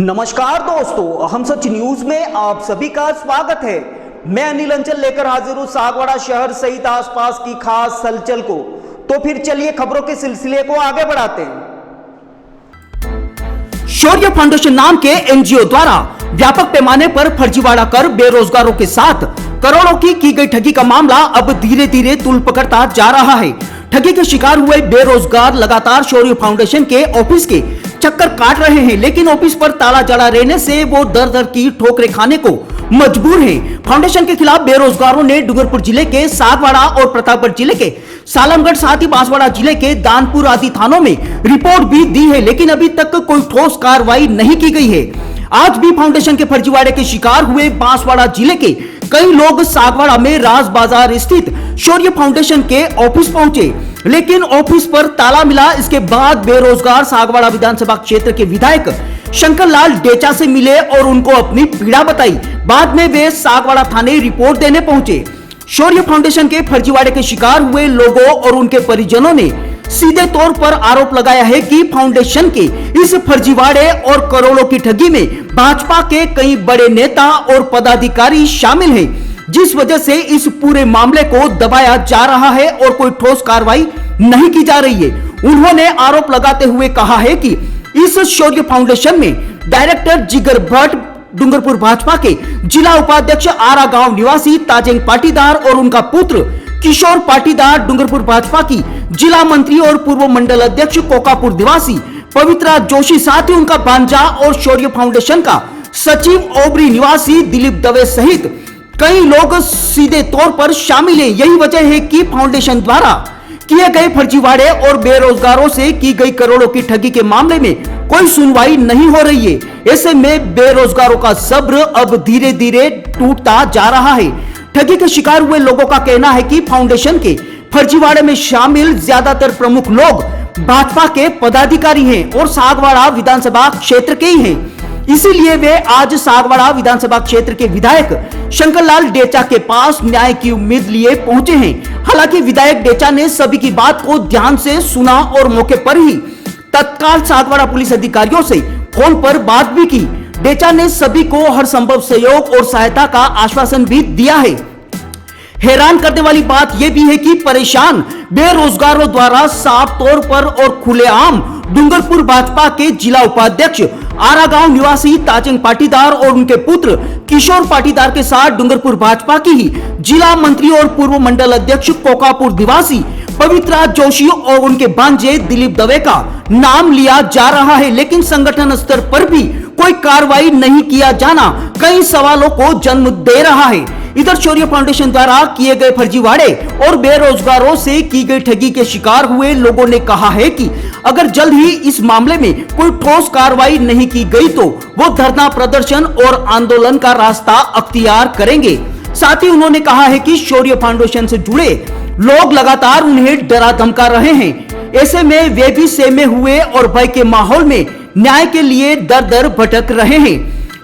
नमस्कार दोस्तों, हम सच न्यूज में आप सभी का स्वागत है। मैं अनिल अंचल लेकर हाजिर हूं सागवाड़ा शहर सहित आसपास की खास हलचल को। तो फिर चलिए खबरों के सिलसिले को आगे बढ़ाते हैं। शौर्य फाउंडेशन नाम के एनजीओ द्वारा व्यापक पैमाने पर फर्जीवाड़ा कर बेरोजगारों के साथ करोड़ों की गई ठगी का मामला अब धीरे धीरे तूल पकड़ता जा रहा है। ठगी के शिकार हुए बेरोजगार लगातार शौर्य फाउंडेशन के ऑफिस के चक्कर काट रहे हैं, लेकिन ऑफिस पर ताला जड़ा रहने से वो दर दर की ठोकरें खाने को मजबूर हैं। फाउंडेशन के खिलाफ बेरोजगारों ने डूंगरपुर जिले के सागवाड़ा और प्रतापगढ़ जिले के सालमगढ़ साथ ही बांसवाड़ा जिले के दानपुर आदि थानों में रिपोर्ट भी दी है, लेकिन अभी तक कोई ठोस कार्रवाई नहीं की गई है। आज भी फाउंडेशन के फर्जीवाड़े के शिकार हुए बांसवाड़ा जिले के कई लोग सागवाड़ा में राज बाजार स्थित शौर्य फाउंडेशन के ऑफिस पहुंचे, लेकिन ऑफिस पर ताला मिला। इसके बाद बेरोजगार सागवाड़ा विधानसभा क्षेत्र के विधायक शंकर लाल डेचा से मिले और उनको अपनी पीड़ा बताई। बाद में वे सागवाड़ा थाने रिपोर्ट देने पहुंचे। शौर्य फाउंडेशन के फर्जीवाड़े के शिकार हुए लोगों और उनके परिजनों ने सीधे तौर पर आरोप लगाया है कि फाउंडेशन के इस फर्जीवाड़े और करोड़ों की ठगी में भाजपा के कई बड़े नेता और पदाधिकारी शामिल हैं, जिस वजह से इस पूरे मामले को दबाया जा रहा है और कोई ठोस कार्रवाई नहीं की जा रही है। उन्होंने आरोप लगाते हुए कहा है कि इस शौर्य फाउंडेशन में डायरेक्टर जिगर भट्ट, डूंगरपुर भाजपा के जिला उपाध्यक्ष आरा गांव निवासी ताजेंग पाटीदार और उनका पुत्र किशोर पाटीदार, डूंगरपुर भाजपा की जिला मंत्री और पूर्व मंडल अध्यक्ष कोकापुर निवासी पवित्रा जोशी, साथ ही उनका भांजा और शौर्य फाउंडेशन का सचिव ओबरी निवासी दिलीप दवे सहित कई लोग सीधे तौर पर शामिल हैं। यही वजह है कि फाउंडेशन द्वारा किए गए फर्जीवाड़े और बेरोजगारों से की गई करोड़ों की ठगी के मामले में कोई सुनवाई नहीं हो रही है। ऐसे में बेरोजगारों का सब्र अब धीरे धीरे टूटता जा रहा है। ठगी के शिकार हुए लोगों का कहना है कि फाउंडेशन के फर्जीवाड़े में शामिल ज्यादातर प्रमुख लोग भाजपा के पदाधिकारी हैं और सागवाड़ा विधानसभा क्षेत्र के ही हैं। इसीलिए वे आज सागवाड़ा विधानसभा क्षेत्र के विधायक शंकर लाल डेचा के पास न्याय की उम्मीद लिए पहुंचे हैं। हालांकि विधायक डेचा ने सभी की बात को ध्यान से सुना और मौके पर ही तत्काल सागवाड़ा पुलिस अधिकारियों से फोन पर बात भी की। डेचा ने सभी को हर संभव सहयोग और सहायता का आश्वासन भी दिया है। हैरान करने वाली बात यह भी है कि परेशान बेरोजगारों द्वारा साफ तौर पर और खुलेआम डूंगरपुर भाजपा के जिला उपाध्यक्ष आरा गांव निवासी ताजेंग पाटीदार और उनके पुत्र किशोर पाटीदार के साथ डूंगरपुर भाजपा की ही जिला मंत्री और पूर्व मंडल अध्यक्ष कोकापुर निवासी पवित्रा जोशी और उनके भांजे दिलीप दवे का नाम लिया जा रहा है, लेकिन संगठन स्तर पर भी कोई कार्रवाई नहीं किया जाना कई सवालों को जन्म दे रहा है। इधर शौर्य फाउंडेशन द्वारा किए गए फर्जीवाड़े और बेरोजगारों से की गई ठगी के शिकार हुए लोगों ने कहा है कि अगर जल्द ही इस मामले में कोई ठोस कार्रवाई नहीं की गई तो वो धरना प्रदर्शन और आंदोलन का रास्ता अख्तियार करेंगे। साथ ही उन्होंने कहा है कि शौर्य फाउंडेशन से जुड़े लोग लगातार उन्हें डरा धमका रहे हैं। ऐसे में वे भी सहमे हुए और भय के माहौल में न्याय के लिए दर दर भटक रहे हैं।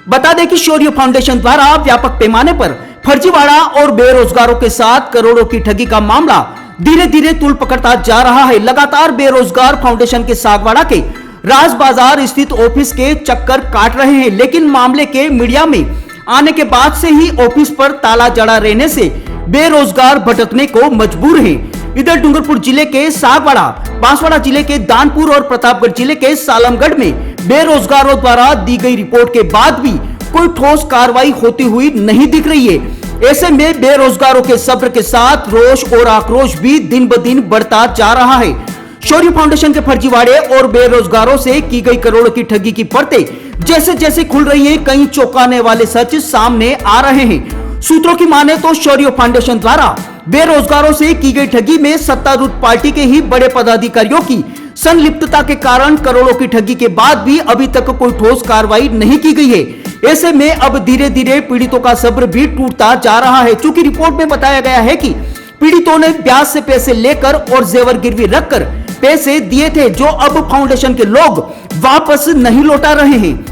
बता दें कि शौर्य फाउंडेशन द्वारा व्यापक पैमाने पर फर्जीवाड़ा और बेरोजगारों के साथ करोड़ों की ठगी का मामला धीरे धीरे तूल पकड़ता जा रहा है। लगातार बेरोजगार फाउंडेशन के सागवाड़ा के राज बाजार स्थित ऑफिस के चक्कर काट रहे हैं, लेकिन मामले के मीडिया में आने के बाद से ही ऑफिस पर ताला जड़ा रहने से बेरोजगार भटकने को मजबूर हैं। इधर डूंगरपुर जिले के सागवाड़ा, बांसवाड़ा जिले के दानपुर और प्रतापगढ़ जिले के सालमगढ़ में बेरोजगारों द्वारा दी गई रिपोर्ट के बाद भी कोई ठोस कार्रवाई होती हुई नहीं दिख रही है। ऐसे में बेरोजगारों के सब्र के साथ रोष और आक्रोश भी दिन ब दिन बढ़ता जा रहा है। शौर्य फाउंडेशन के फर्जीवाड़े और बेरोजगारों से की गई करोड़ों की ठगी की परतें जैसे जैसे खुल रही हैं, कई चौंकाने वाले सच सामने आ रहे हैं। सूत्रों की माने तो शौर्य फाउंडेशन द्वारा बेरोजगारों से की गई ठगी में सत्तारूढ़ पार्टी के ही बड़े पदाधिकारियों की संलिप्तता के कारण करोड़ों की ठगी के बाद भी अभी तक कोई ठोस कार्रवाई नहीं की गई है। ऐसे में अब धीरे धीरे पीड़ितों का सब्र भी टूटता जा रहा है। चूंकि रिपोर्ट में बताया गया है कि पीड़ितों ने ब्याज से पैसे लेकर और जेवर गिरवी रखकर पैसे दिए थे, जो अब फाउंडेशन के लोग वापस नहीं लौटा रहे हैं।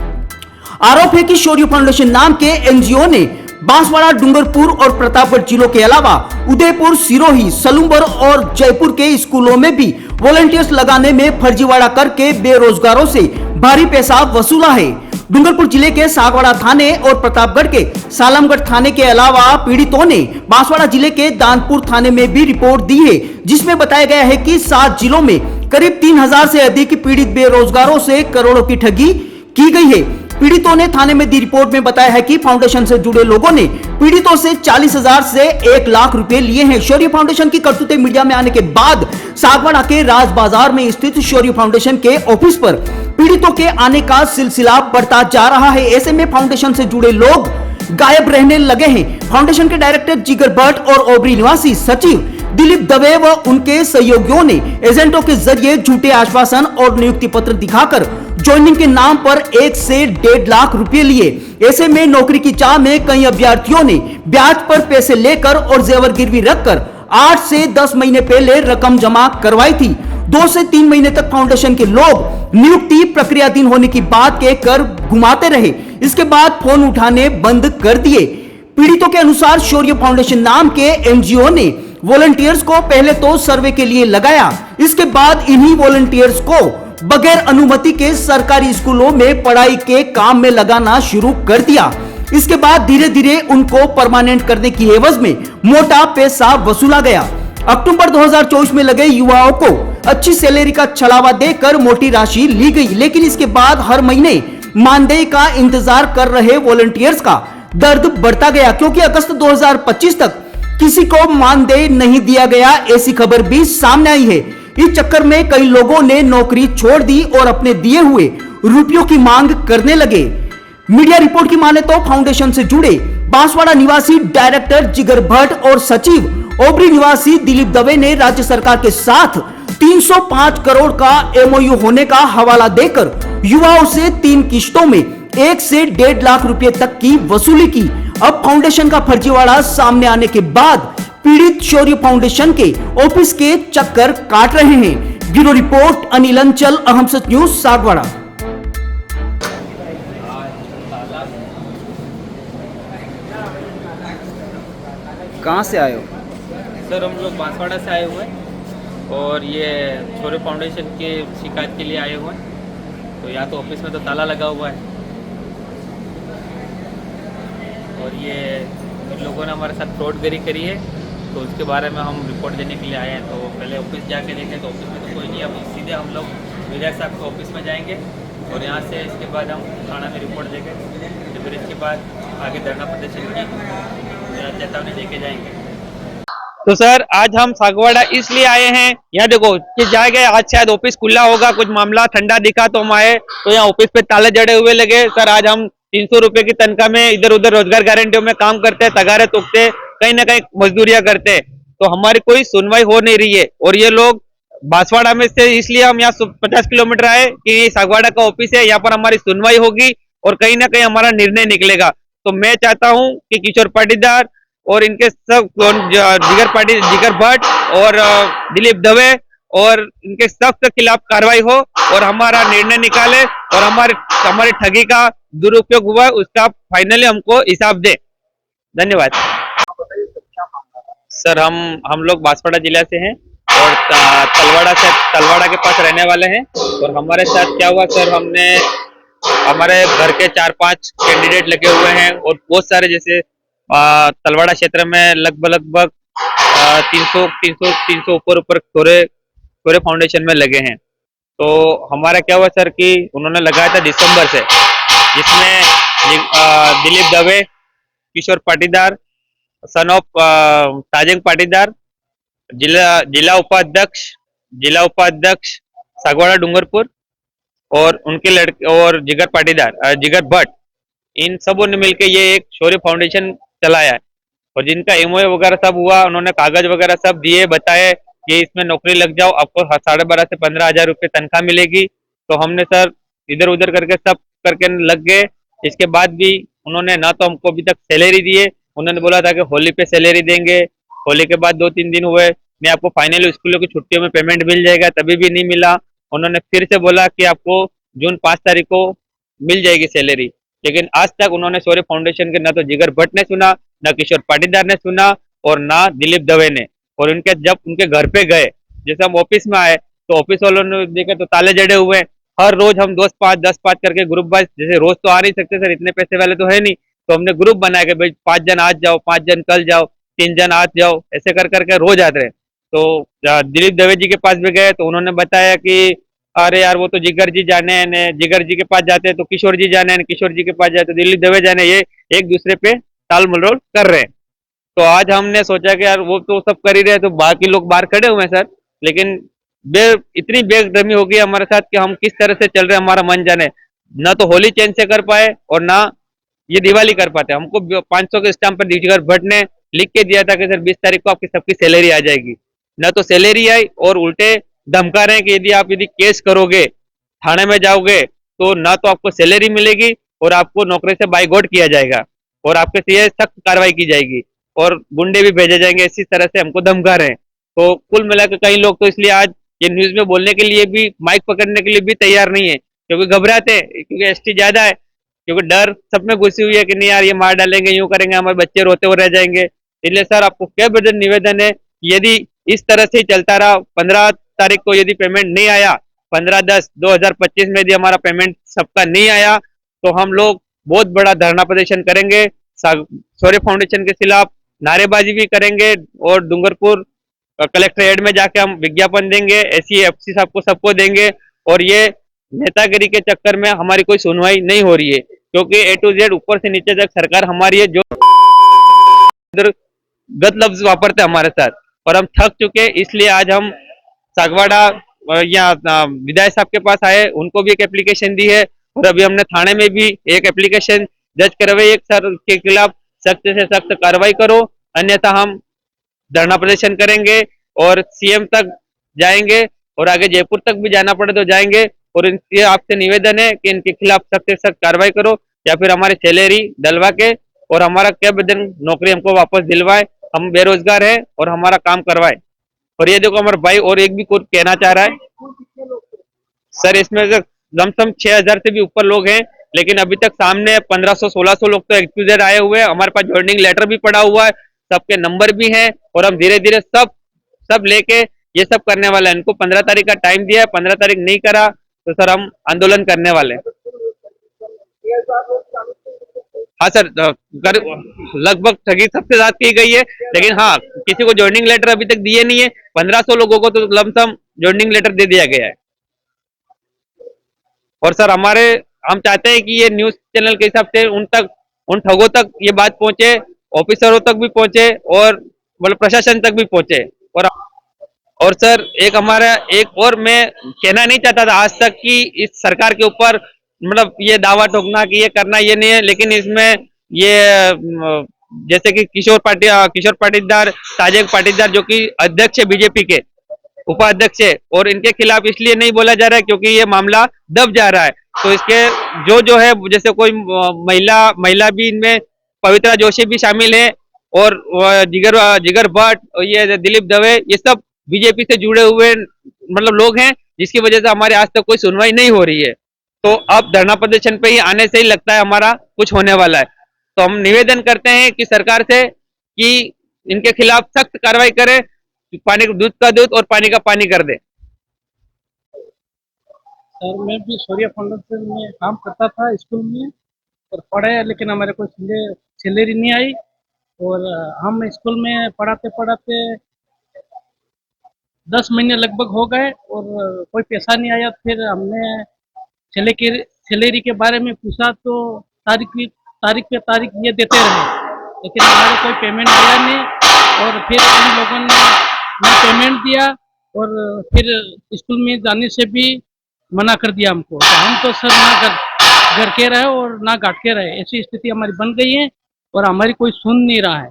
आरोप है कि शौर्य फाउंडेशन नाम के एनजीओ ने बांसवाड़ा, डूंगरपुर और प्रतापगढ़ जिलों के अलावा उदयपुर, सिरोही, सलूंबर और जयपुर के स्कूलों में भी वॉलंटियर्स लगाने में फर्जीवाड़ा करके बेरोजगारों से भारी पैसा वसूला है। डूंगरपुर जिले के सागवाड़ा थाने और प्रतापगढ़ के सालमगढ़ थाने के अलावा पीड़ितों ने बांसवाड़ा जिले के दानपुर थाने में भी रिपोर्ट दी है, जिसमें बताया गया है कि 7 जिलों में करीब 3000 से अधिक पीड़ित बेरोजगारों से करोड़ों की ठगी की गई है। पीड़ितों ने थाने में दी रिपोर्ट में बताया है कि फाउंडेशन से जुड़े लोगों ने पीड़ितों से 40,000 से 1 लाख रुपए लिए हैं। शौर्य फाउंडेशन की करतूतें मीडिया में आने के बाद सागवाड़ा के राज बाजार में स्थित शौर्य फाउंडेशन के ऑफिस पर पीड़ितों के आने का सिलसिला बढ़ता जा रहा है। ऐसे में फाउंडेशन से जुड़े लोग गायब रहने लगे हैं। फाउंडेशन के डायरेक्टर जिगर भट्ट और ओबरी निवासी सचिव दिलीप दवे व उनके सहयोगियों ने एजेंटों के जरिए झूठे आश्वासन और नियुक्ति पत्र दिखाकर ज्वाइनिंग के नाम पर 1 से 1.5 लाख रुपए लिए। ऐसे में नौकरी की चाह में कई अभ्यर्थियों ने ब्याज पर पैसे लेकर और जेवर गिरवी रखकर 8 से 10 महीने पहले रकम जमा करवाई थी। 2 से 3 महीने तक फाउंडेशन के लोग नियुक्ति प्रक्रियाधीन होने की बात कहकर घुमाते रहे। इसके बाद फोन उठाने बंद कर दिए। पीड़ितों के अनुसार शौर्य फाउंडेशन नाम के एनजीओ ने वॉलंटियर्स को पहले तो सर्वे के लिए लगाया, इसके बाद इन्हीं वॉलंटियर्स को बगैर अनुमति के सरकारी स्कूलों में पढ़ाई के काम में लगाना शुरू कर दिया। इसके बाद धीरे धीरे उनको परमानेंट करने की एवज में मोटा पैसा वसूला गया। अक्टूबर 2024 में लगे युवाओं को अच्छी सैलरी का छलावा देकर मोटी राशि ली गई, लेकिन इसके बाद हर महीने मानदेय का इंतजार कर रहे वॉलंटियर्स का दर्द बढ़ता गया, क्योंकि अगस्त 2025 तक किसी को मानदेय नहीं दिया गया, ऐसी खबर भी सामने आई है। इस चक्कर में कई लोगों ने नौकरी छोड़ दी और अपने दिए हुए रुपयों की मांग करने लगे। मीडिया रिपोर्ट की माने तो फाउंडेशन से जुड़े बांसवाड़ा निवासी डायरेक्टर जिगर भट्ट और सचिव ओबरी निवासी दिलीप दवे ने राज्य सरकार के साथ 305 करोड़ का एमओयू होने का हवाला देकर युवाओं से 3 किश्तों में 1 से 1.5 लाख रुपए तक की वसूली की। अब फाउंडेशन का फर्जीवाड़ा सामने आने के बाद पीड़ित शौर्य फाउंडेशन के ऑफिस के चक्कर काट रहे हैं। ब्यूरो रिपोर्ट अनिल अंचल, अहम सच न्यूज, सागवाड़ा। कहां से आए हो? सर हम लोग बांसवाड़ा से आए हुए हैं और ये शौर्य फाउंडेशन के शिकायत के लिए आए हुए हैं। तो यहाँ तो ऑफिस में तो ताला लगा हुआ है और ये इन लोगों ने हमारे साथ फ्रॉडगिरी करी है, तो उसके बारे में हम रिपोर्ट देने के लिए आए हैं। तो पहले ऑफिस जाके देखें तो ऑफिस में तो कोई नहीं है। अब सीधे हम लोग विधायक साहब के ऑफिस में जाएंगे और यहाँ से इसके बाद हम थाना में रिपोर्ट देंगे, फिर इसके बाद आगे धरना प्रदर्शन की चेतावनी देके जाएंगे। तो सर आज हम सागवाड़ा इसलिए आए हैं, यहाँ देखो कि जाएंगे, आज शायद ऑफिस खुला होगा, कुछ मामला ठंडा दिखा तो हम आए, तो यहाँ ऑफिस पे ताले जड़े हुए लगे। सर आज हम 300 रुपए की तनख्वाह में इधर उधर रोजगार गारंटियों में काम करते, तगारे तोकते, कहीं ना कहीं मजदूरियां करते, तो हमारी कोई सुनवाई हो नहीं रही है। और ये लोग बांसवाड़ा में से इसलिए हम यहाँ 50 किलोमीटर आए कि सागवाड़ा का ऑफिस है, यहाँ पर हमारी सुनवाई होगी और कहीं ना कहीं हमारा निर्णय निकलेगा। तो मैं चाहता हूँ कि किशोर पाटीदार और इनके सब जिगर भट्ट और दिलीप दवे और इनके सब के खिलाफ कार्रवाई हो और हमारा निर्णय निकाले और हमारी ठगी का दुरुपयोग हुआ उसका फाइनली हमको हिसाब दे। धन्यवाद। सर हम लोग बांसवाड़ा जिला से हैं और तलवाड़ा के पास रहने वाले हैं। और हमारे साथ क्या हुआ सर, हमारे घर के 4-5 कैंडिडेट लगे हुए हैं और बहुत सारे, जैसे तलवाड़ा क्षेत्र में लगभग 300 ऊपर कोरे फाउंडेशन में लगे हैं। तो हमारा क्या हुआ सर कि उन्होंने लगाया था दिसंबर से, जिसमें दिलीप दवे, किशोर पाटीदार, सन ऑफ ताजंग पाटीदार, जिला उपाध्यक्ष सागवाड़ा डूंगरपुर और उनके लड़के और जिगर भट्ट, इन सबों ने मिलकर ये एक शौर्य फाउंडेशन चलाया है। और जिनका एमओए वगैरह सब हुआ, उन्होंने कागज वगैरह सब दिए, बताए कि इसमें नौकरी लग जाओ, आपको 12,500 से 15,000 रुपये तनख्वाह मिलेगी। तो हमने सर इधर उधर करके सब करके लग गए इसके बाद भी उन्होंने ना तो हमको अभी तक सैलरी दी है। उन्होंने बोला था कि होली पे सैलरी देंगे, होली के बाद 2-3 दिन हुए, नहीं आपको फाइनली स्कूलों की छुट्टियों में पेमेंट मिल जाएगा, तभी भी नहीं मिला। उन्होंने फिर से बोला कि आपको जून 5 तारीख को मिल जाएगी सैलरी, लेकिन आज तक उन्होंने शौर्य फाउंडेशन के ना तो जिगर भट्ट ने सुना, ना किशोर पाटीदार ने सुना, और ना दिलीप दवे ने। और उनके जब उनके घर पे गए, जैसे हम ऑफिस में आए तो ऑफिस वालों ने देखे तो ताले जड़े हुए हैं। हर रोज हम 10-5 करके ग्रुप वाइज, जैसे रोज तो आ नहीं सकते सर, इतने पैसे वाले तो है नहीं, तो हमने ग्रुप बनाया कि भाई 5 जन आज जाओ, 5 जन कल जाओ, 3 जन आज जाओ, ऐसे कर करके रोज आते रहे। तो दिलीप दवे जी के पास भी गए तो उन्होंने बताया कि अरे यार वो तो जिगर जी जाने हैं ने, जिगर जी के पास जाते हैं तो किशोर जी जाने हैं, किशोर जी के पास जाए तो दिलीप दवे जाने, ये एक दूसरे पे ताल मरोल कर रहे हैं। तो आज हमने सोचा कि यार वो तो सब कर ही रहे हैं, तो बाकी लोग बाहर खड़े हुए हैं सर, लेकिन बे इतनी बेगड्रमी हो गई हमारे साथ कि हम किस तरह से चल रहे हैं हमारा मन जाने। ना तो होली चैन से कर पाए और ना ये दिवाली कर पाते। हमको 500 के स्टाम्प पर जिगर भट्ट ने लिख के दिया था कि सर 20 तारीख को आपकी सबकी सैलरी आ जाएगी, ना तो सैलरी आई, और उल्टे धमका रहे हैं कि यदि केस करोगे, थाने में जाओगे, तो ना तो आपको सैलरी मिलेगी और आपको नौकरी से बाइकआउट किया जाएगा और आपके लिए सख्त कार्रवाई की जाएगी और गुंडे भी भेजे जाएंगे, इसी तरह से हमको धमका रहे हैं। तो कुल मिलाकर कई लोग तो इसलिए आज ये न्यूज में बोलने के लिए भी, माइक पकड़ने के लिए भी तैयार नहीं है, क्योंकि घबराते हैं, क्योंकि एसटी ज्यादा है, क्योंकि डर सब में घुसी हुई है कि नहीं यार ये मार डालेंगे, यूं करेंगे, हमारे बच्चे रोते हुए रह जाएंगे। इसलिए सर आपको क्या बदल निवेदन है कि यदि इस तरह से ही चलता रहा, 15 तारीख को यदि पेमेंट नहीं आया, 15/10/2025 में यदि हमारा पेमेंट सबका नहीं आया, तो हम लोग बहुत बड़ा धरना प्रदर्शन करेंगे, शौर्य फाउंडेशन के खिलाफ नारेबाजी भी करेंगे, और डूंगरपुर कलेक्ट्रेट में जाके हम विज्ञापन देंगे, एससी एफसी साहब को सबको देंगे। और ये नेतागिरी के चक्कर में हमारी कोई सुनवाई नहीं हो रही है, क्योंकि ए टू जेड ऊपर से नीचे तक सरकार हमारी है, जो गलत लफ्ज वापरते हमारे साथ, और हम थक चुके। इसलिए आज हम सागवाड़ा या विधायक साहब के पास आए, उनको भी एक एप्लीकेशन दी है, और अभी हमने थाने में भी एक एप्लीकेशन दर्ज करवाई, एक सर के खिलाफ सख्त से सख्त कार्रवाई करो, अन्यथा हम धरना प्रदर्शन करेंगे और सीएम तक जाएंगे, और आगे जयपुर तक भी जाना पड़े तो जाएंगे। और इनसे आपसे निवेदन है कि इनके खिलाफ सख्त से सख्त कार्रवाई करो, या फिर हमारी सैलरी डलवा के और हमारा क्या बदन नौकरी हमको वापस दिलवाए। हम बेरोजगार है और हमारा काम करवाए। और ये देखो हमारे भाई और एक भी कुछ कहना चाह रहा है सर, इसमें लमसम 6,000 से भी ऊपर लोग हैं, लेकिन अभी तक सामने 1500-1600 लोग तो एक्सक्यूजेड आए हुए हैं। हमारे पास ज्वाइनिंग लेटर भी पड़ा हुआ है, सबके नंबर भी हैं, और हम धीरे धीरे सब लेके ये सब करने वाले हैं। इनको 15 तारीख का टाइम दिया है, 15 तारीख नहीं करा तो सर हम आंदोलन करने वाले हैं। हाँ सर, लगभग ठगी सबसे ज्यादा की गई है, लेकिन हाँ किसी को ज्वाइनिंग लेटर अभी तक दिए नहीं है। 1500 लोगों को तो लमसम ज्वाइनिंग लेटर दे दिया गया है। और सर हम चाहते हैं कि ये न्यूज चैनल के हिसाब से उन ठगों तक ये बात पहुंचे, ऑफिसरों तक भी पहुंचे, और मतलब प्रशासन तक भी पहुंचे। और सर एक और मैं कहना नहीं चाहता था आज तक कि इस सरकार के ऊपर मतलब ये दावा ठोकना कि ये करना ये नहीं है, लेकिन इसमें ये जैसे कि किशोर पाटीदार, साजिद पाटीदार जो कि अध्यक्ष है बीजेपी के, उपाध्यक्ष है, और इनके खिलाफ इसलिए नहीं बोला जा रहा है क्योंकि ये मामला दब जा रहा है। तो इसके जो है जैसे कोई महिला भी इनमें पवित्रा जोशी भी शामिल है, और जिगर भट्ट, ये दिलीप दवे, ये सब बीजेपी से जुड़े हुए मतलब लोग हैं, जिसकी वजह से हमारे आज तक कोई सुनवाई नहीं हो रही है। तो अब धरना प्रदर्शन पे ही आने से ही लगता है हमारा कुछ होने वाला है। तो हम निवेदन करते हैं कि सरकार से कि इनके खिलाफ सख्त कार्रवाई करे, पानी दूध का दूध और पानी का पानी कर दे। सर मैं भी शौर्य फाउंडेशन में काम करता था स्कूल में और पढ़े, लेकिन हमारे को सैलरी नहीं आई। और हम स्कूल में पढ़ाते पढ़ाते 10 महीने लगभग हो गए और कोई पैसा नहीं आया। फिर हमने सैलरी के बारे में पूछा तो तारीख पे तारीख ये देते रहे, लेकिन हमारे कोई पेमेंट आया नहीं। और फिर उन लोगों ने ना पेमेंट दिया और फिर स्कूल में जाने से भी मना कर दिया हमको। तो हम तो सर ना घर के रहे और ना घाट के रहे, ऐसी स्थिति हमारी बन गई है और हमारी कोई सुन नहीं रहा है।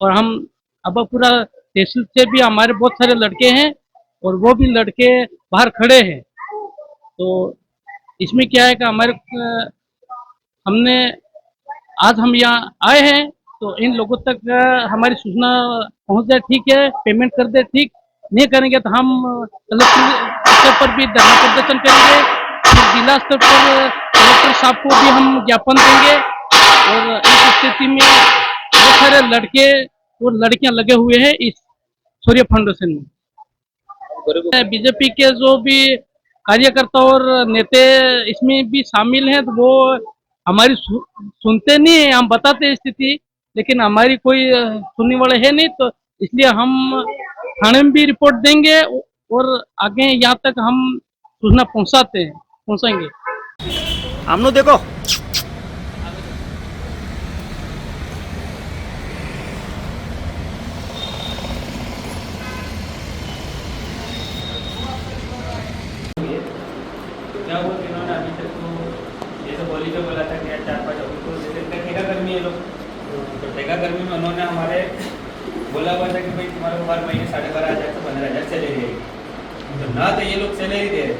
और हम अब पूरा तहसील से भी हमारे बहुत सारे लड़के हैं और वो भी लड़के बाहर खड़े हैं। तो इसमें क्या है कि हमारे हमने आज हम यहाँ आए हैं तो इन लोगों तक हमारी सूचना पहुंच जाए, ठीक है, पेमेंट कर दे, ठीक नहीं करेंगे तो हम कलेक्टर स्तर पर भी धरना प्रदर्शन करेंगे, फिर जिला स्तर पर कलेक्टर साहब को भी हम ज्ञापन देंगे। और इस स्थिति में बहुत सारे लड़के और लड़कियां लगे हुए हैं इस सूर्य फाउंडेशन में। बीजेपी के जो भी कार्यकर्ता और नेता इसमें भी शामिल हैं, तो वो हमारी सुनते नहीं है, हम बताते हैं स्थिति, लेकिन हमारी कोई सुनने वाले है नहीं, तो इसलिए हम थाने में भी रिपोर्ट देंगे और आगे यहाँ तक हम सूचना पहुँचाएंगे। आमनो देखो क्या वो इन्होंने अभी तक तो जैसे बोली पे बोला था कि 4-5 अभी तो जैसे इनका ठेका कर्मी है लोग, तो ठेका कर्मी में उन्होंने हमारे बोला हुआ था कि भाई तुम्हारे को हर महीने 12,500 से 15,000 सैलरी है, तो ना तो ये लोग सैलरी दे रहे।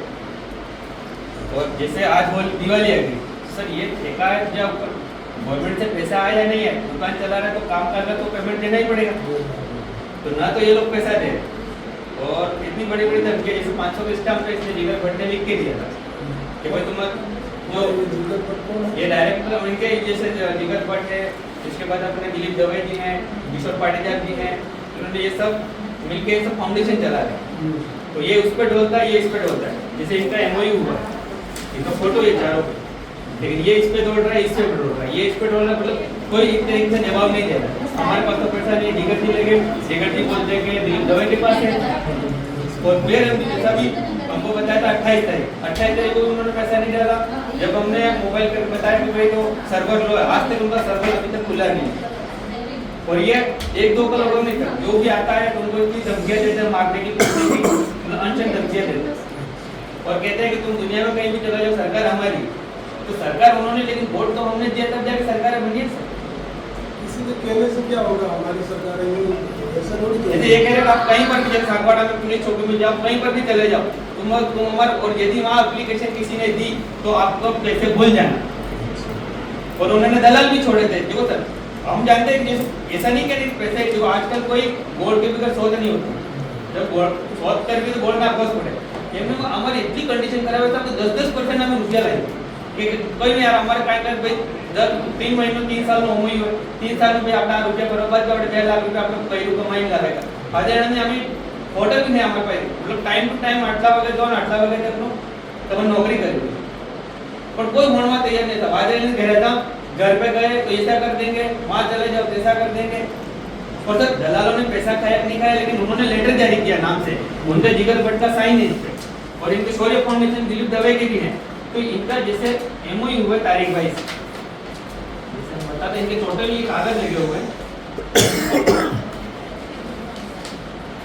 और जैसे आज बोल दिवाली आ गई, सर ये ठेका है जब गवर्नमेंट से पैसा आया या नहीं है, दुकान चला रहा है तो काम कर रहा है तो पेमेंट देना ही पड़ेगा, तो ना तो ये लोग पैसा दे रहे। और इतनी बड़ी बड़ी धमकी, जैसे 500 के स्टाम्प पे इसने जिगर भट्ट ने लिख के दिया था कि भाई तुम जो ये डायरेक्टर उनके जैसे जिगर भट्ट है, इसके बाद अपने दिलीप दवे जी हैं, किशोर पाटीदार जी हैं, उन्होंने ये सब मिलके सब फाउंडेशन चला रहे। तो ये उस पर डोलता है, ये इस पर डोलता है। जैसे इनका एमओयू हुआ, इनका फोटो ये चारों पे, लेकिन ये इस पे दौड़ रहा है, इस पे डोल रहा है, ये इस पे डोल रहा है, मतलब कोई एक तरीके से जवाब नहीं दे रहा। हमारे पास तो पैसा नहीं, जिगर जी लगे, जिगर जी बोलते कि दिलीप दवे के पास है, और फिर जैसा भी हमको बताया था 28 तारीख को उन्होंने पैसा नहीं डाला। जब हमने मोबाइल कर बताया कि भाई तो सर्वर लो है, आज तक उनका सर्वर अभी तक खुला नहीं। और ये 1-2 का लोगों ने जो भी आता है तो उनको इतनी धमकियां देते हैं, मारने की अनशन धमकियां देते हैं और कहते हैं कि तुम दुनिया में कहीं भी चले जाओ, सरकार हमारी। तो सरकार उन्होंने, लेकिन वोट तो हमने दिया तब जाके सरकार बनी है। किसी के कहने से क्या होगा, हमारी सरकार है ऐसा थोड़ी। जैसे ये कह रहे हैं आप कहीं पर भी, जब सागवाड़ा में पुलिस चौकी में जाओ, कहीं पर भी चले जाओ, तुम हमारे, और यदि वहाँ एप्लीकेशन किसी ने दी तो आपको पैसे भूल जाना। और उन्होंने दलाल भी छोड़े थे। देखो सर, हम जानते हैं कि ऐसा नहीं करें पैसे, देखो आजकल कोई गोल्ड के बगैर शोध नहीं होता, जब शोध करके तो गोल्ड में आपको पड़े। हमारी इतनी कंडीशन खराब है, तो 10% हमें रुपया लगे कि कोई नहीं यार हमारे पैकेट भाई 3 महीनों 3 साल में हुई हो, 3 साल में अपना रुपया बरोबर के 2.5 लाख रुपया આપણે કઈ કમાઈ લાગેगा। સાધારણ અમે હોટલ भी नहीं हमारे पास, मतलब टाइम टू टाइम 8 वागे जाओ, 8 वागे तक તમે नौकरी करी, पर कोई भणवा तैयार नहीं था। वादे घर था, घर पे गए तो ऐसा कर देंगे, वहाँ चले जाओ तो ऐसा कर देंगे। और सर दलालों ने पैसा खाया नहीं खाया, लेकिन उन्होंने लेटर जारी किया नाम से, उनके जिगर भट्ट का साइन है इस पे, और इनके शौर्य फाउंडेशन दिलीप दवे के भी हैं। तो इनका जैसे एमओयू हुआ तारीख 22, बताते इनके टोटल ये कागज लगे हुए हैं,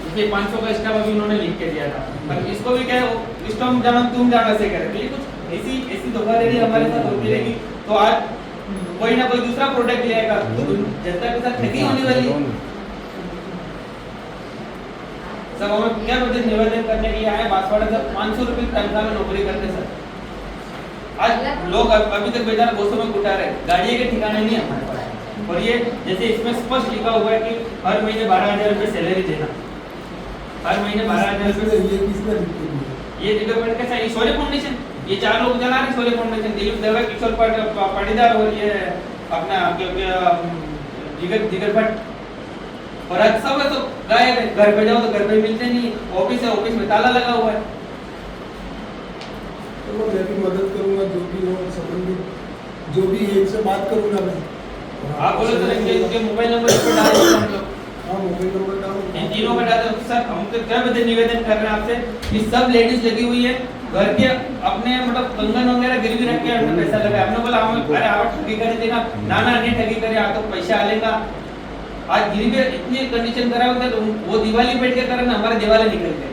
इसलिए 500 का स्टाफ अभी उन्होंने लिख के दिया था। पर इसको भी क्या है, इसको हम जाना तुम जाना से करें, तो ये कुछ ऐसी धोखाधड़ी हमारे साथ होती रहेगी तो आज कोई ना कोई दूसरा प्रोडक्ट लेगा तो जनता के साथ ठगी होने वाली है। सब हमें क्या बोलते निवेदन करने के लिए आए, बांसवाड़ा से 500 रुपये तनख्वाह में नौकरी करते सर। आज लोग अभी तक बेचारा 200 में कुटा रहे, गाड़ी के ठिकाने नहीं है हमारे पास। और ये जैसे इसमें स्पष्ट लिखा हुआ है कि हर महीने 12,000 रुपये सैलरी देना, हर महीने 12,000 रुपये। ये किसने लिख के दिया? ये जिगर का सही शौर्य फाउंडेशन, ये 4 लोग चला रहे शौर्य फाउंडेशन, दिलीप दवे, किशोर पाटीदार और ये अपना जिगर भट्ट। और आज सब तो गायब है, घर पे जाओ तो घर पे मिलते नहीं, ऑफिस है ऑफिस में ताला लगा हुआ है। तो मैं भी मदद करूंगा, जो भी हो संबंधित, जो भी है इनसे बात करूंगा मैं। आप बोले तो इनके मोबाइल नंबर पे डाल दो हम लोग। हाँ मोबाइल नंबर डालो, इन तीनों में डाल दो सर। हम तो क्या निवेदन कर रहे हैं आपसे, ये सब लेडीज लगी हुई है, घर के अपने मतलब कंगन वगैरह गिरवी रख के हमने पैसा लगाया। हमने बोला हम अरे आप ठगी करे देना, ना नहीं ठगी करे, आप तो पैसा आलेगा। आज गिरवी इतनी कंडीशन खराब है, तो वो दिवाली बैठ के करे ना, हमारे दिवाली निकल गए।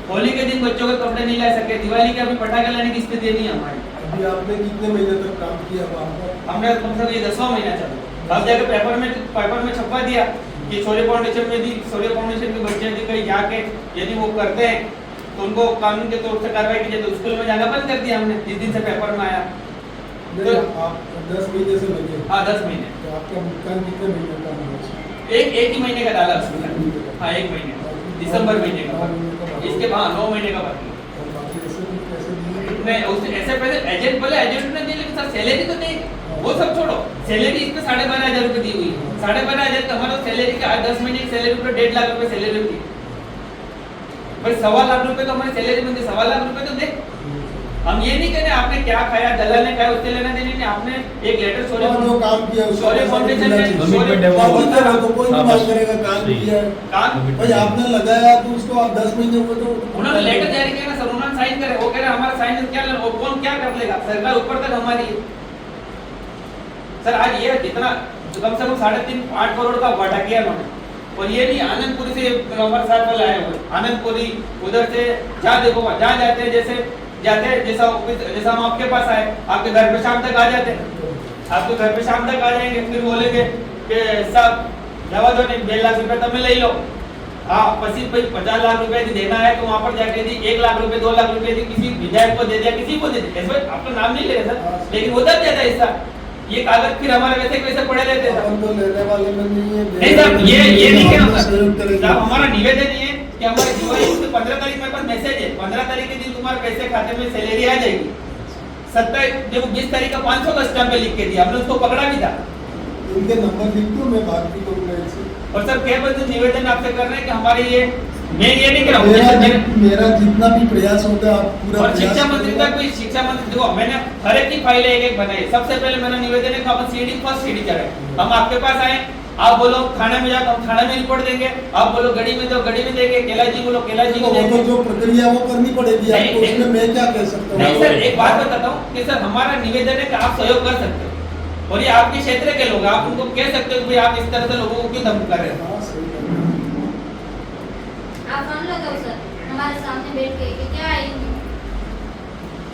होली के दिन बच्चों के कपड़े नहीं ला सके, दिवाली के अभी पटाखे लाने की स्थिति नहीं है हमारी। अभी आपने कितने महीने तक काम किया? हमने कम से कम ये 10वां महीना चला। अब जाके पेपर में छपवा दिया कि शौर्य फाउंडेशन में दी, शौर्य फाउंडेशन के बच्चे यदि कहीं जाके यदि वो करते हैं तो उनको कानून के तौर से कार्रवाई की जाए। तो स्कूल में जाना बंद कर दिया हमने जिस दिन से पेपर में आया। नहीं, आप 10 महीने से लगे, हाँ 10 महीने, तो आपका भुगतान कितने महीने का होगा? एक ही महीने का डाला उसमें, हाँ 1 महीने का, दिसंबर महीने का, इसके बाद 9 महीने का बाकी। और बाकी ऐसे कुछ पैसे दिए? नहीं उसने ऐसे पहले एजेंट बोले, एजेंट ने दिए, लेकिन सर सैलरी तो नहीं, वो सब छोड़ो, सैलरी इसमें 12,500 रुपये दी हुई है, 12,500 का हमारा सैलरी का 10 महीने की सैलरी पर 1.5 लाख रुपए सैलरी होती है भाई, 1.25 लाख रुपए तो हमारी सैलरी बनती है, 1.25 लाख रुपए तो दे। हम ये नहीं कह रहे आपने क्या खाया, दलाल ने खाया, उससे लेना देना नहीं, आपने एक लेटर शौर्य और जो काम किया उसको शौर्य पैसा फाउंडेशन मिलना ने चाहिए। शौर्य बाकी तो वो तो कोई नहीं बात करेगा, काम किया है काम भाई, आपने लगाया तो उसको आप 10 महीने हुए तो उन्होंने लेटर जारी किया ना सर, उन्होंने साइन करे, वो कह रहे हमारा साइन क्या वो कौन क्या कर लेगा, सरकार ऊपर तक हमारी है सर। आज ये कितना कम से कम 3.5-8 करोड़ का घाटा किया उन्होंने, और ये नहीं आनंदपुरी से हमारे साथ वाले आए हुए, आनंदपुरी उधर से जहाँ देखो जहाँ जाते हैं, जैसे जाते हैं जैसा हम आपके पास आए, आपके घर पे शाम तक आ जाते हैं, आपके घर पे शाम तक आ जाएंगे, फिर बोलेंगे कि सब दवा दो नहीं 1.5 लाख रुपए तुम्हें ले लो, हाँ 50 लाख रुपए देना है तो वहाँ पर जाके दी 1 लाख रुपए 2 लाख रुपए दी, किसी विधायक को दे दिया, किसी को दे दिया, आपका नाम नहीं ले रहे सर, लेकिन उधर देता है हिस्सा, ये कागज फिर हमारे वैसे पड़े रहते हैं अपन तो लेने वाले में नहीं है। नहीं सर, ये नहीं कहना सहयोग करेंगे। सर, हमारा निवेदन ये है कि हमारे जीवन 15 तारीख मेरे पास मैसेज है, 15 तारीख के दिन तुम्हारे पैसे खाते में सैलरी आ जाएगी, 27 देखो 20 तारीख का 500 का स्टैम्प पे लिख के दिया, हमने उसको पकड़ा भी था। इनके नंबर लिख दो, मैं बात भी करूंगा इनसे। और सर क्या बस निवेदन आपसे कर रहे हैं कि हमारे ये, मैं ये नहीं कह रहा हूँ, मेरा जितना भी प्रयास होता है आप पूरा और शिक्षा प्रयास मंत्री करेंगे। तक भी, शिक्षा मंत्री देखो मैंने हर एक की फाइलें एक बनाई, सबसे पहले मेरा निवेदन है कि अपन फर्स्ट सीडी चढ़ाए, हम आपके पास आए, आप बोलो थाने में जाओ तो हम थाने में रिपोर्ट देंगे, आप बोलो गड़ी में तो गड़ी में देंगे, केला जी बोलो केला जी तो को वो तो देंगे। जो प्रक्रिया वो करनी पड़ेगी नहीं, आपको, उसमें मैं क्या कह सकता नहीं हूँ? सर, एक बात बताता हूँ कि सर हमारा निवेदन है कि आप सहयोग कर सकते हो, और ये आपके क्षेत्र के लोग, आप उनको कह सकते हो कि भाई आप इस तरह से लोगों को क्यों धमकी कर रहे हो। हाँ, सही बात है। आप मान लो तो सर हमारे सामने बैठ के कि क्या है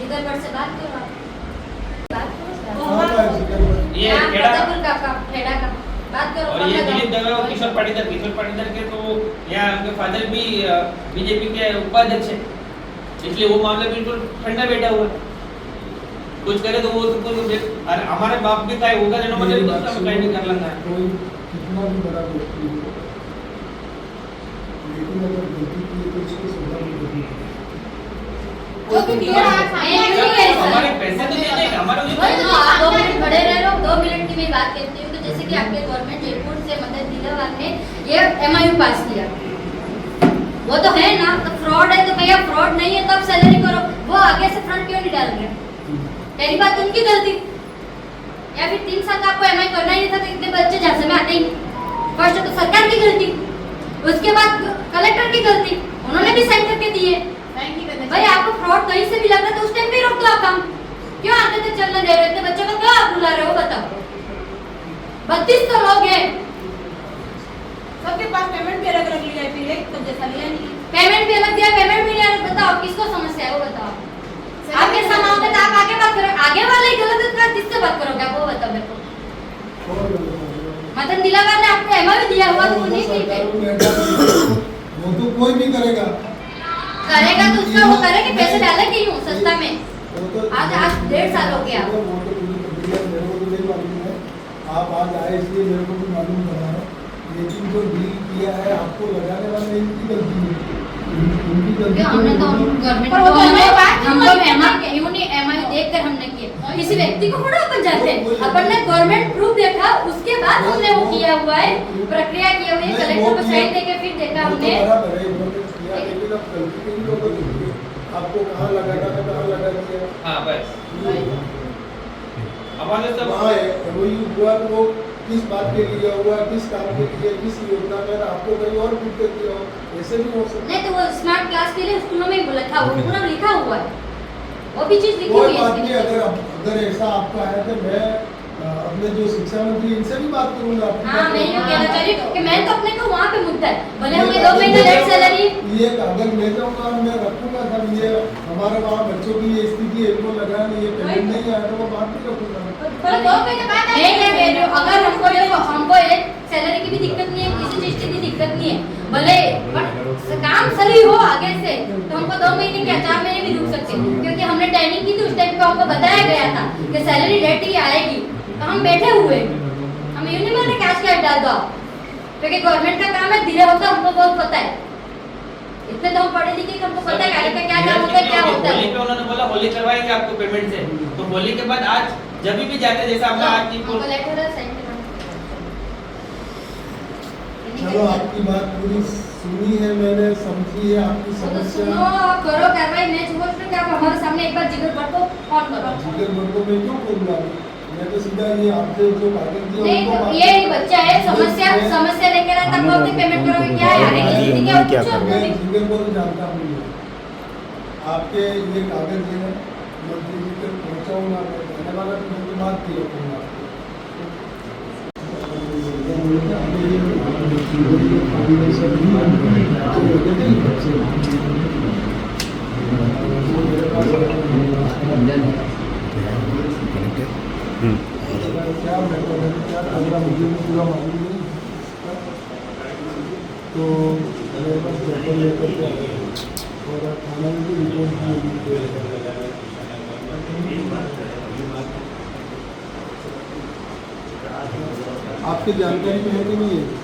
इधर पर से बात करो, बात करो हाँ, भाई, ये आप खेड़ा पतापुर का खेड़ा का बात करो, और ये कौन दिलीप लगाओ? दवे और किशोर पाटीदार के तो यहाँ उनके फादर भी बीजेपी के उपाध्यक्ष है, इसलिए वो मामला बिल्कुल ठंडा बैठा हुआ है, कुछ करे तो वो अरे हमारे बाप भी काय होगा जनो मतलब दूसरा में काय नहीं कर लेना है। कोई कितना भी बड़ा व्यक्ति हो, लेकिन अगर गलती की है तो उसको सजा भी करनी पड़ेगी। वो भी क्लियर है हमारे पैसे तो देने हैं, हमारा भी वही तो आप 2 मिनट खड़े रह लो, 2 मिनट की मैं बात कहती हूँ कि जैसे कि आपके गवर्नमेंट एयरपोर्ट से मदद दिलावार ने ये MIU पास किया, वो तो है ना, तो फ्रॉड है तो भैया फ्रॉड नहीं है तो आप सैलरी करो, वो आगे से फ्रंट क्यों नहीं डाल रहे? पहली बात उनकी गलती, या फिर 3 साल का आपको MIU करना ही नहीं था तो इतने बच्चे झांसे में आते ही नहीं। फर्स्ट तो सरकार की गलती, उसके बाद कलेक्टर की गलती, उन्होंने भी साइन करके दिए। भाई आपको फ्रॉड कहीं से भी लग रहा है तो उस टाइम पे रोक दो आप काम, क्यों आगे तक चलने दे रहे हो? इतने बच्चों को क्यों आप बुला रहे हो बताओ? 32 तो लोग हैं, सबके पास पेमेंट भी अलग अलग लिया है, फिर एक तो जैसा लिया नहीं। पेमेंट भी अलग दिया, पेमेंट भी नहीं अलग, बताओ किसको समस्या है वो बताओ। आपके समाओगे तो आप आगे बात करो, आगे वाले ही गलत है तो किससे बात करोगे आप वो बताओ मेरे को। और गलत है। मदन दिलावर ने आपको MIU दिया हुआ तो वो नहीं ठीक है, वो तो कोई भी करेगा, करेगा तो उसका वो करे कि पैसे डाले क्यों सस्ता में। वो तो आज 1.5 साल हो गया। वो तो पूरी प्रक्रिया मेरे को तो नहीं मालूम है, आप आज आए इसलिए मेरे को भी मालूम करा है, लेकिन जो डील किया है आपको लगाने वाले इनकी गलती है, उनकी गलती हमने तो गवर्नमेंट को हमको MIU देखकर हमने किया, किसी व्यक्ति को थोड़ा अपन जाते हैं, अपन ने गवर्नमेंट प्रूफ देखा उसके बाद हमने वो किया हुआ है, प्रक्रिया की हुई है, कलेक्टर को साइन देके फिर देखा हमने। बराबर है, इन्होंने किया, लेकिन अब गलती के लोगों को देखिए, आपको कहाँ लगाना है, कहाँ लगा दिया। हाँ बस हमारे सब वहाँ MOU हुआ तो वो किस बात के लिए हुआ, किस काम के लिए, किस योजना में, आपको कहीं और कुछ कर दिया हो, ऐसे भी हो सकता है। नहीं तो वो स्मार्ट क्लास के लिए स्कूलों में ही बोला था, वो पूरा लिखा हुआ है, वो भी चीज लिखी हुई कोई है बात नहीं, इसमें। अगर ऐसा आपका है तो मैं अपने जो शिक्षा मंत्री इनसे भी बात करूंगा। हाँ मैं ये कहना चाह रही हूँ कि मैं तो अपने को वहाँ पे मुद्दा है, भले हमें 2 महीने लेट सैलरी। ये कागज ले जाऊंगा और मैं रखूंगा था, ये हमारे वहाँ बच्चों की ये स्थिति है, इनको लगा नहीं, ये पेमेंट नहीं आया तो वो बात भी रखूंगा। पर 2 महीने बाद मैं क्या कह रही हूँ, अगर हमको एक सैलरी की भी दिक्कत नहीं है, किसी चीज की भी दिक्कत नहीं है, भले बट काम सही हो आगे से तो हमको 2 महीने क्या 4 महीने भी रुक सकते हैं, क्योंकि हमने ट्रेनिंग की थी उस टाइम पे हमको बताया गया था कि सैलरी डेट ही आएगी, तो हम बैठे हुए हम ये नहीं बोल रहे कैश कैश डाल दो, क्योंकि गवर्नमेंट का काम है, धीरे होता हमको बहुत पता है, इतने तो हम पढ़े लिखे कि हमको पता है क्या क्या काम होता है, क्या होता है। होली पे उन्होंने बोला होली करवाएंगे आपको पेमेंट से, तो होली के बाद आज जब भी जाते जैसे आपने आज की हमको लेटर है, साइन करना। चलो आपकी बात पूरी सुनी है मैंने, समझी है आपकी तो समस्या। सुनो, करो कार्रवाई, मैं बोल रही हूं कि आप हमारे सामने एक बार जिगर भट्ट को फोन करो। जिगर भट्ट को मैं क्यों करूँगा? मैं तो सीधा ये आपसे जो कागज दिया नहीं उनको तो बात- ये एक बच्चा है, समस्या लेकर आता है, कब तक पेमेंट करोगे, क्या है आगे की स्थिति क्या क्या पूछो मैं अभी। जिगर को तो जानता हूँ ये। आपके ये कागज है मंत्री जी तक पहुँचाऊँगा, मैं कहने वाला तो मैं तो बात की रखूँगा। क्या मैटर है, क्या खतरा मुझे भी पूरा मालूम नहीं, तो मैं बस पेपर लेकर के आया और थाना में भी रिपोर्ट दी। आपकी जानकारी में है कि नहीं है?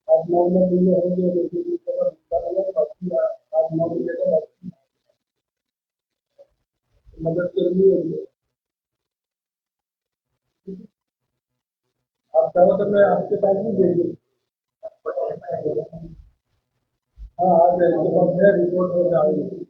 आप नॉर्मल मिले होंगे लेकिन आप नॉर्मल मदद करनी होगी। आप चाहो तो मैं आपके पास भी भेज दूँ। हाँ आ जाए तो मैं रिपोर्ट हो जाएगी।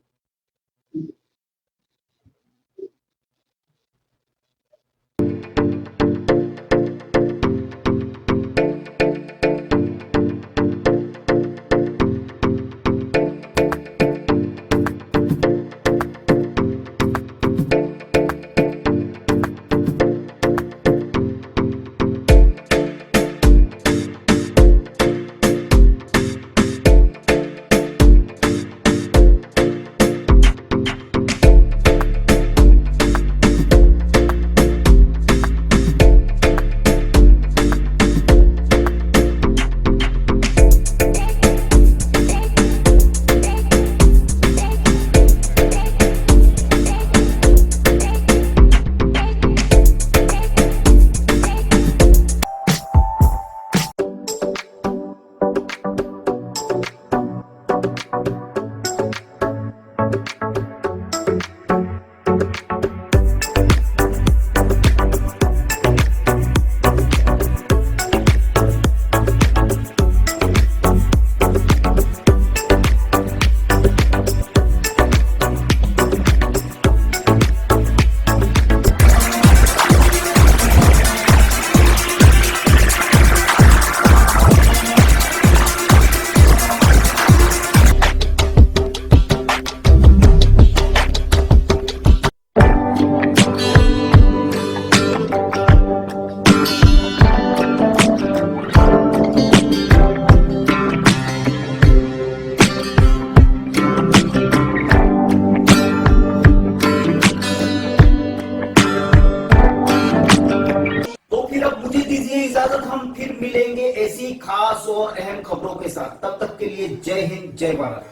इजाजत, हम फिर मिलेंगे ऐसी खास और अहम खबरों के साथ। तब तक के लिए जय हिंद, जय भारत।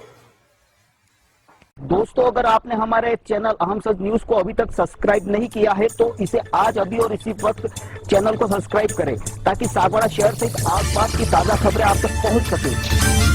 दोस्तों, अगर आपने हमारे चैनल अहम सच न्यूज को अभी तक सब्सक्राइब नहीं किया है तो इसे आज अभी और इसी वक्त चैनल को सब्सक्राइब करें ताकि सागवाड़ा शहर सहित आसपास की ताजा खबरें आप तक पहुंच सके।